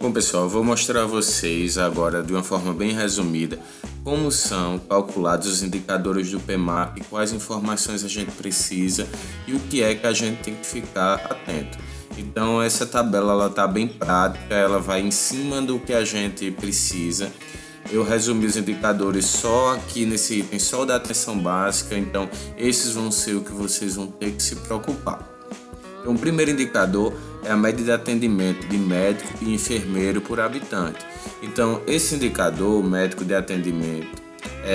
Bom pessoal, eu vou mostrar a vocês agora de uma forma bem resumida como são calculados os indicadores do PEMAP, quais informações a gente precisa e o que é que a gente tem que ficar atento. Então essa tabela está bem prática, ela vai em cima do que a gente precisa. Eu resumi os indicadores só aqui nesse item, só o da atenção básica, então esses vão ser o que vocês vão ter que se preocupar. Então, o primeiro indicador é a média de atendimento de médico e enfermeiro por habitante. Então, esse indicador, médico de atendimento,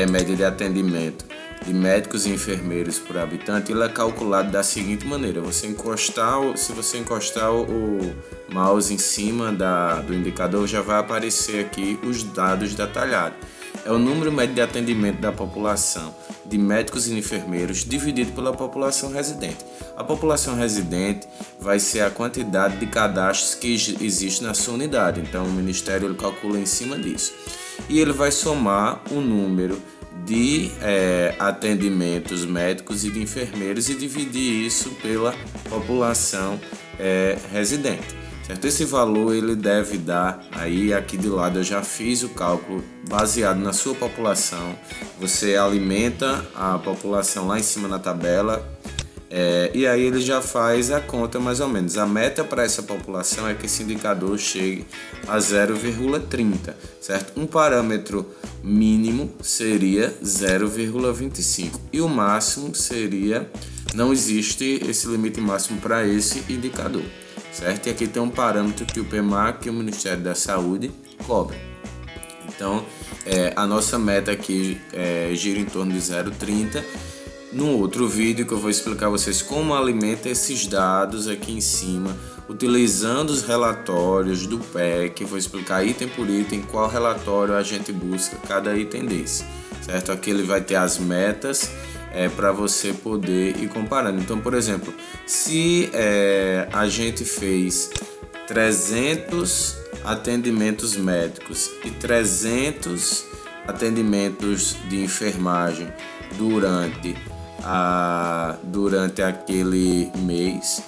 média de atendimento de médicos e enfermeiros por habitante, ele é calculado da seguinte maneira: se você encostar o mouse em cima do indicador, já vai aparecer aqui os dados detalhados. É o número médio de atendimento da população de médicos e enfermeiros dividido pela população residente. A população residente vai ser a quantidade de cadastros que existe na sua unidade. Então o Ministério ele calcula em cima disso. E ele vai somar o número de atendimentos médicos e de enfermeiros e dividir isso pela população residente. Certo? Esse valor ele deve dar, aí aqui de lado eu já fiz o cálculo baseado na sua população. Você alimenta a população lá em cima na tabela e aí ele já faz a conta mais ou menos. A meta para essa população é que esse indicador chegue a 0,30, certo? Um parâmetro mínimo seria 0,25 e o máximo seria, não existe esse limite máximo para esse indicador. Certo? E aqui tem um parâmetro que o PEMAP e o Ministério da Saúde cobram. Então, a nossa meta aqui gira em torno de 0,30. No outro vídeo que eu vou explicar a vocês como alimenta esses dados aqui em cima, utilizando os relatórios do PEC, vou explicar item por item qual relatório a gente busca cada item desse. Certo? Aqui ele vai ter as metas para você poder ir comparando. Então, por exemplo, se a gente fez 300 atendimentos médicos e 300 atendimentos de enfermagem durante aquele mês,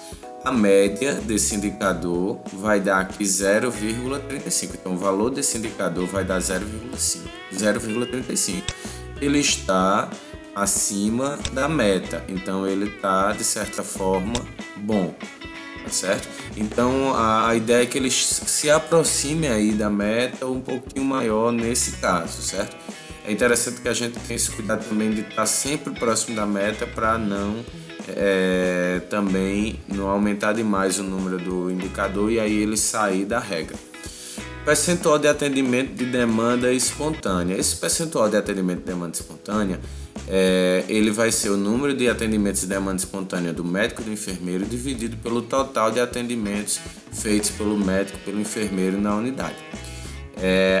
a média desse indicador vai dar aqui 0,35. Então, o valor desse indicador vai dar 0,35. Ele está acima da meta, então ele está de certa forma bom, tá certo? Então a ideia é que ele se aproxime aí da meta um pouquinho maior nesse caso, certo? É interessante que a gente tenha esse cuidado também de estar sempre próximo da meta para não também não aumentar demais o número do indicador e aí ele sair da regra. Percentual de atendimento de demanda espontânea. Esse percentual de atendimento de demanda espontânea ele vai ser o número de atendimentos de demanda espontânea do médico e do enfermeiro dividido pelo total de atendimentos feitos pelo médico e pelo enfermeiro na unidade.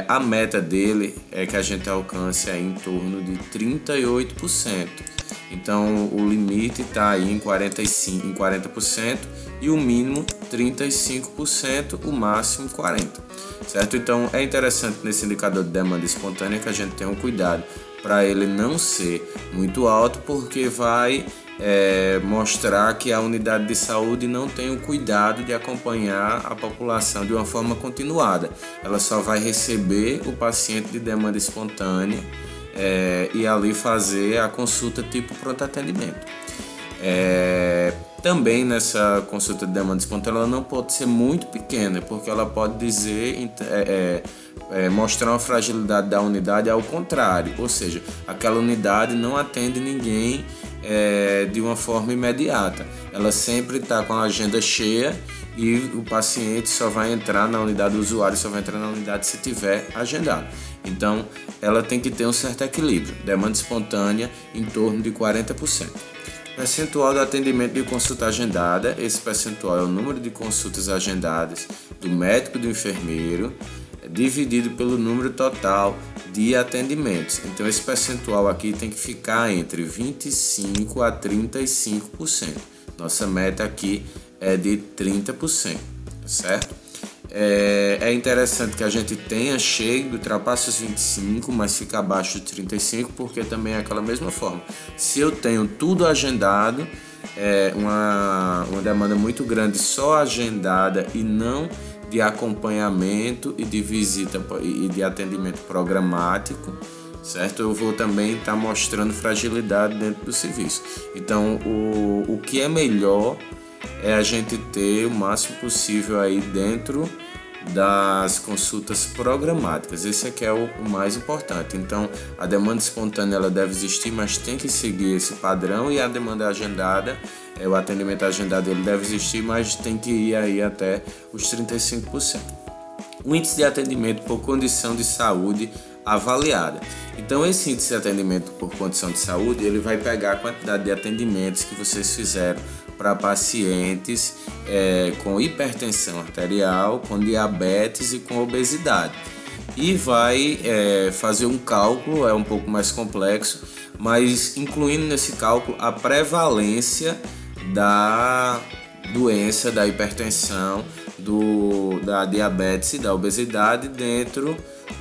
A meta dele é que a gente alcance aí em torno de 38%. Então o limite está aí em 40% e o mínimo 35%, o máximo 40%. Certo? Então é interessante nesse indicador de demanda espontânea que a gente tenha um cuidado para ele não ser muito alto, porque vai mostrar que a unidade de saúde não tem o cuidado de acompanhar a população de uma forma continuada. Ela só vai receber o paciente de demanda espontânea e ali fazer a consulta tipo pronto atendimento. Também nessa consulta de demanda espontânea ela não pode ser muito pequena, porque ela pode dizer mostrar uma fragilidade da unidade ao contrário, ou seja, aquela unidade não atende ninguém de uma forma imediata, ela sempre está com a agenda cheia e o paciente só vai entrar na unidade, o usuário só vai entrar na unidade se tiver agendado. Então ela tem que ter um certo equilíbrio, demanda espontânea em torno de 40%. Percentual do atendimento de consulta agendada. Esse percentual é o número de consultas agendadas do médico e do enfermeiro dividido pelo número total de atendimentos. Então esse percentual aqui tem que ficar entre 25% a 35%. Nossa meta aqui é de 30%, certo? É interessante que a gente ultrapasse os 25, mas fica abaixo de 35, porque também é aquela mesma forma. Se eu tenho tudo agendado, uma demanda muito grande só agendada e não de acompanhamento e de visita e de atendimento programático, certo? Eu vou também estar mostrando fragilidade dentro do serviço. Então, o que é melhor é a gente ter o máximo possível aí dentro das consultas programáticas. Esse aqui é o mais importante. Então, a demanda espontânea ela deve existir, mas tem que seguir esse padrão, e a demanda agendada, o atendimento agendado ele deve existir, mas tem que ir aí até os 35%. O índice de atendimento por condição de saúde avaliada. Então, esse índice de atendimento por condição de saúde, ele vai pegar a quantidade de atendimentos que vocês fizeram para pacientes com hipertensão arterial, com diabetes e com obesidade. E vai fazer um cálculo, é um pouco mais complexo, mas incluindo nesse cálculo a prevalência da doença, da hipertensão, da diabetes e da obesidade dentro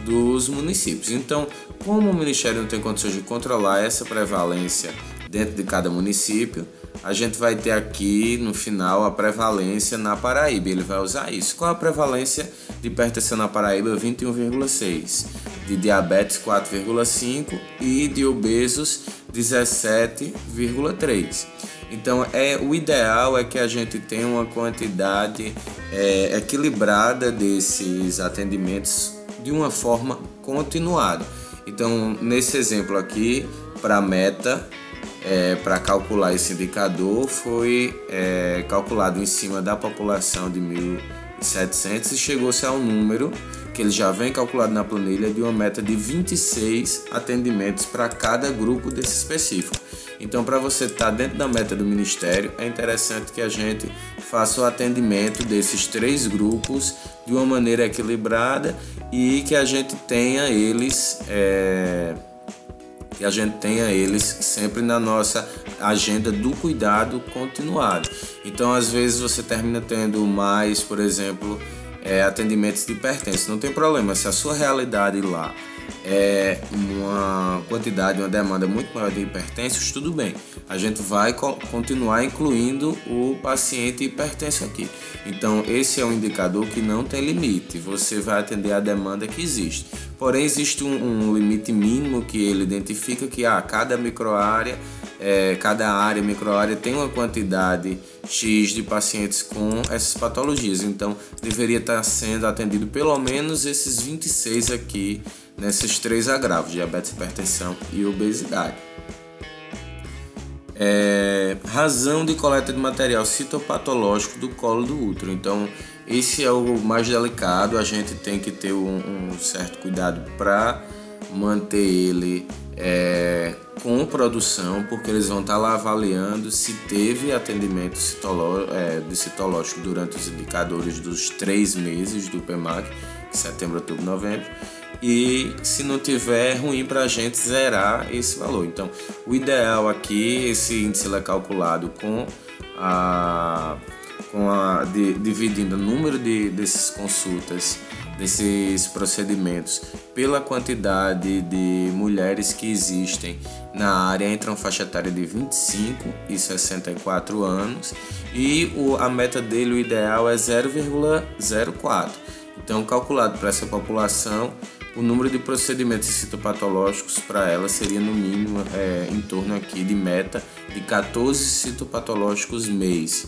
dos municípios. Então, como o Ministério não tem condições de controlar essa prevalência dentro de cada município, a gente vai ter aqui no final a prevalência na Paraíba. Ele vai usar isso. Qual a prevalência de hipertensão na Paraíba? 21,6%, de diabetes 4,5% e de obesos 17,3%. Então, o ideal é que a gente tenha uma quantidade equilibrada desses atendimentos de uma forma continuada. Então, nesse exemplo aqui, para a meta, para calcular esse indicador, foi calculado em cima da população de 1.700 e chegou-se a um número que ele já vem calculado na planilha de uma meta de 26 atendimentos para cada grupo desse específico. Então, para você estar dentro da meta do Ministério, é interessante que a gente faça o atendimento desses 3 grupos de uma maneira equilibrada e que a gente tenha eles sempre na nossa agenda do cuidado continuado. Então, às vezes você termina tendo mais, por exemplo, atendimentos de hipertensão. Não tem problema, se a sua realidade lá é uma demanda muito maior de hipertensos, tudo bem. A gente vai continuar incluindo o paciente hipertenso aqui. Então, esse é um indicador que não tem limite. Você vai atender a demanda que existe. Porém, existe um limite mínimo que ele identifica que cada microárea, cada área, microárea tem uma quantidade X de pacientes com essas patologias. Então, deveria estar sendo atendido pelo menos esses 26 aqui, nesses 3 agravos, diabetes, hipertensão e obesidade. Razão de coleta de material citopatológico do colo do útero. Então, esse é o mais delicado, a gente tem que ter um certo cuidado para manter ele com produção, porque eles vão estar lá avaliando se teve atendimento citológico durante os indicadores dos 3 meses do PEMAC, setembro, outubro, novembro. E se não tiver, é ruim para a gente zerar esse valor. Então, o ideal aqui, esse índice é calculado dividindo o número dessas consultas, desses procedimentos, pela quantidade de mulheres que existem na área entre uma faixa etária de 25 e 64 anos, e a meta dele, o ideal, é 0,04. Então, calculado para essa população, o número de procedimentos citopatológicos para ela seria no mínimo em torno aqui de meta de 14 citopatológicos mês,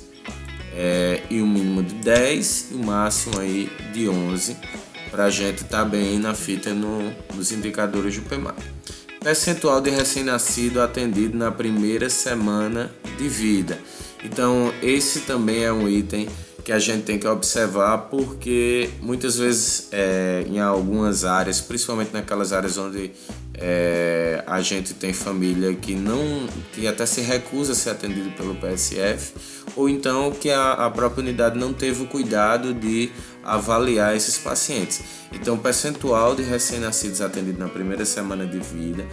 e um mínimo de 10 e o máximo aí de 11, para a gente estar bem na fita nos indicadores do PEMAC. Percentual de recém-nascido atendido na primeira semana de vida. Então, esse também é um item que a gente tem que observar, porque muitas vezes em algumas áreas, principalmente naquelas áreas onde a gente tem família que até se recusa a ser atendido pelo PSF, ou então que a própria unidade não teve o cuidado de avaliar esses pacientes. Então, o percentual de recém-nascidos atendidos na primeira semana de vida,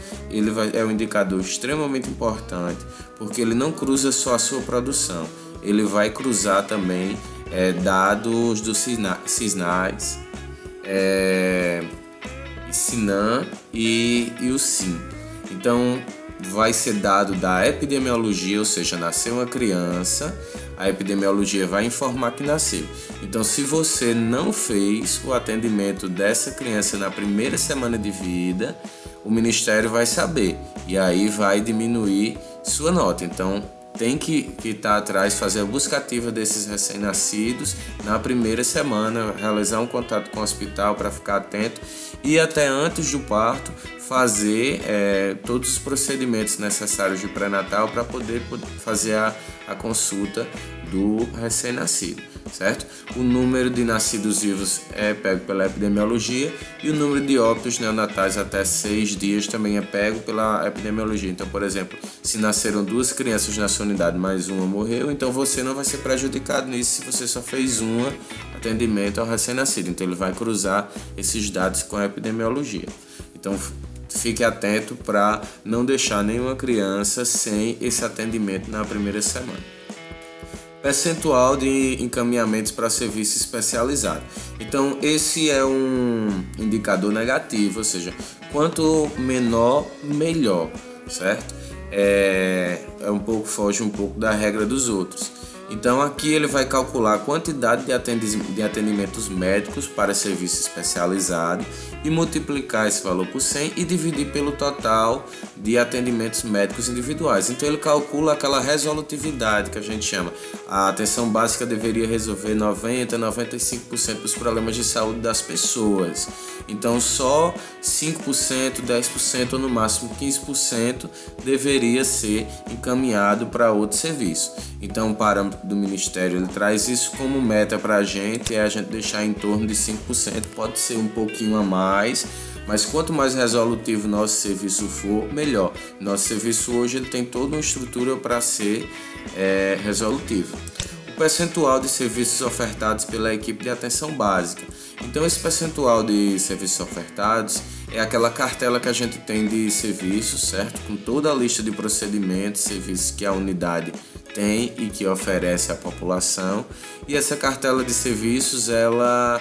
é um indicador extremamente importante, porque ele não cruza só a sua produção, ele vai cruzar também dados do CISNAS, SINAM e o SIM. Então, vai ser dado da epidemiologia, ou seja, nasceu uma criança, a epidemiologia vai informar que nasceu. Então, se você não fez o atendimento dessa criança na primeira semana de vida, o Ministério vai saber e aí vai diminuir sua nota. Então, tem que estar atrás, fazer a busca ativa desses recém-nascidos na primeira semana, realizar um contato com o hospital para ficar atento e até antes do parto fazer todos os procedimentos necessários de pré-natal para poder fazer a consulta do recém-nascido, certo? O número de nascidos vivos é pego pela epidemiologia e o número de óbitos neonatais até 6 dias também é pego pela epidemiologia. Então, por exemplo, se nasceram 2 crianças na sua unidade, mais uma morreu, então você não vai ser prejudicado nisso se você só fez um atendimento ao recém-nascido. Então, ele vai cruzar esses dados com a epidemiologia. Então, fique atento para não deixar nenhuma criança sem esse atendimento na primeira semana. Percentual de encaminhamentos para serviço especializado. Então, esse é um indicador negativo, ou seja, quanto menor, melhor, certo? Foge um pouco da regra dos outros. Então, aqui ele vai calcular a quantidade de atendimentos médicos para serviço especializado e multiplicar esse valor por 100 e dividir pelo total de atendimentos médicos individuais. Então, ele calcula aquela resolutividade que a gente chama. A atenção básica deveria resolver 90, 95% dos problemas de saúde das pessoas. Então, só 5%, 10% ou no máximo 15% deveria ser encaminhado para outro serviço. Então, o parâmetro do Ministério ele traz isso como meta para a gente deixar em torno de 5%, pode ser um pouquinho a mais, mas quanto mais resolutivo nosso serviço for, melhor. Nosso serviço hoje ele tem toda uma estrutura para ser resolutivo. O percentual de serviços ofertados pela equipe de atenção básica. Então, esse percentual de serviços ofertados é aquela cartela que a gente tem de serviços, certo? Com toda a lista de procedimentos, serviços que a unidade tem e que oferece à população, e essa cartela de serviços ela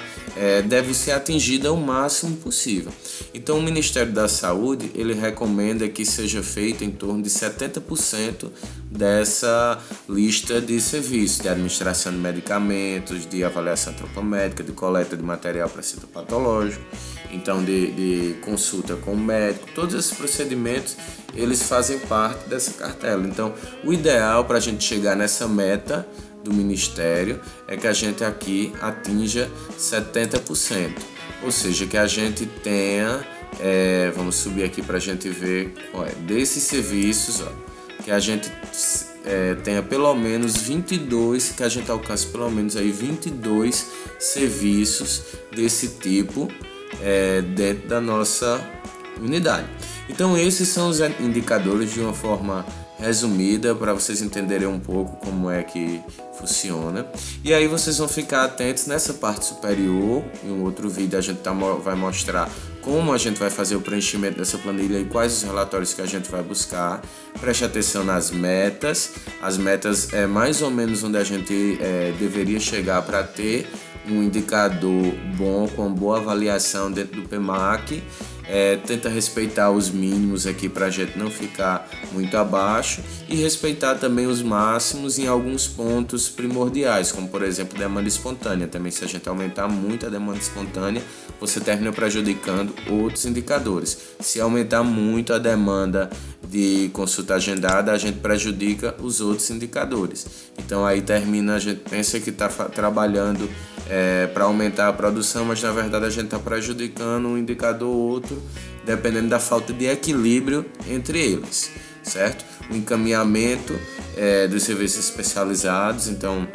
deve ser atingida o máximo possível. Então, o Ministério da Saúde ele recomenda que seja feito em torno de 70% dessa lista de serviços, de administração de medicamentos, de avaliação antropométrica, de coleta de material para citopatológico, então de consulta com o médico. Todos esses procedimentos eles fazem parte dessa cartela. Então, o ideal para a gente chegar nessa meta do Ministério é que a gente aqui atinja 70%, ou seja, que a gente tenha, vamos subir aqui para a gente ver qual é, desses serviços, que a gente tenha pelo menos 22, que a gente alcance pelo menos aí 22 serviços desse tipo dentro da nossa unidade. Então, esses são os indicadores de uma forma resumida para vocês entenderem um pouco como é que funciona. E aí vocês vão ficar atentos nessa parte superior. Em um outro vídeo a gente vai mostrar como a gente vai fazer o preenchimento dessa planilha e quais os relatórios que a gente vai buscar. Preste atenção nas metas. As metas é mais ou menos onde a gente deveria chegar para ter um indicador bom, com boa avaliação dentro do PEMAC. Tenta respeitar os mínimos aqui para a gente não ficar muito abaixo e respeitar também os máximos em alguns pontos primordiais, como por exemplo demanda espontânea. Também, se a gente aumentar muito a demanda espontânea, você termina prejudicando outros indicadores. Se aumentar muito a demanda de consulta agendada, a gente prejudica os outros indicadores. Então aí termina, a gente pensa que está trabalhando para aumentar a produção, mas na verdade a gente está prejudicando um indicador ou outro, dependendo da falta de equilíbrio entre eles, certo? O encaminhamento dos serviços especializados, então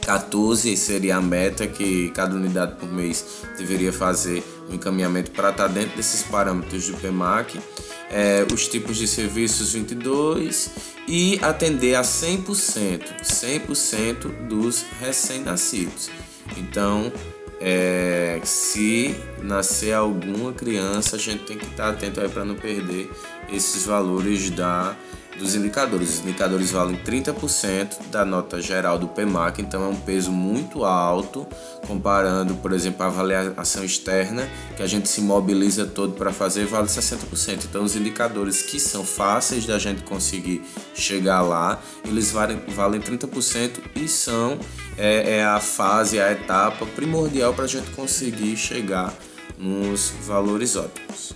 14 seria a meta que cada unidade por mês deveria fazer o encaminhamento para estar dentro desses parâmetros do PEMAC. Os tipos de serviços 22 e atender a 100% dos recém-nascidos. Então, se nascer alguma criança, a gente tem que estar atento aí para não perder esses valores da dos indicadores. Os indicadores valem 30% da nota geral do PMAC, então é um peso muito alto, comparando, por exemplo, a avaliação externa, que a gente se mobiliza todo para fazer, vale 60%. Então, os indicadores que são fáceis da gente conseguir chegar lá, eles valem 30% e são a fase, a etapa primordial para a gente conseguir chegar nos valores ótimos.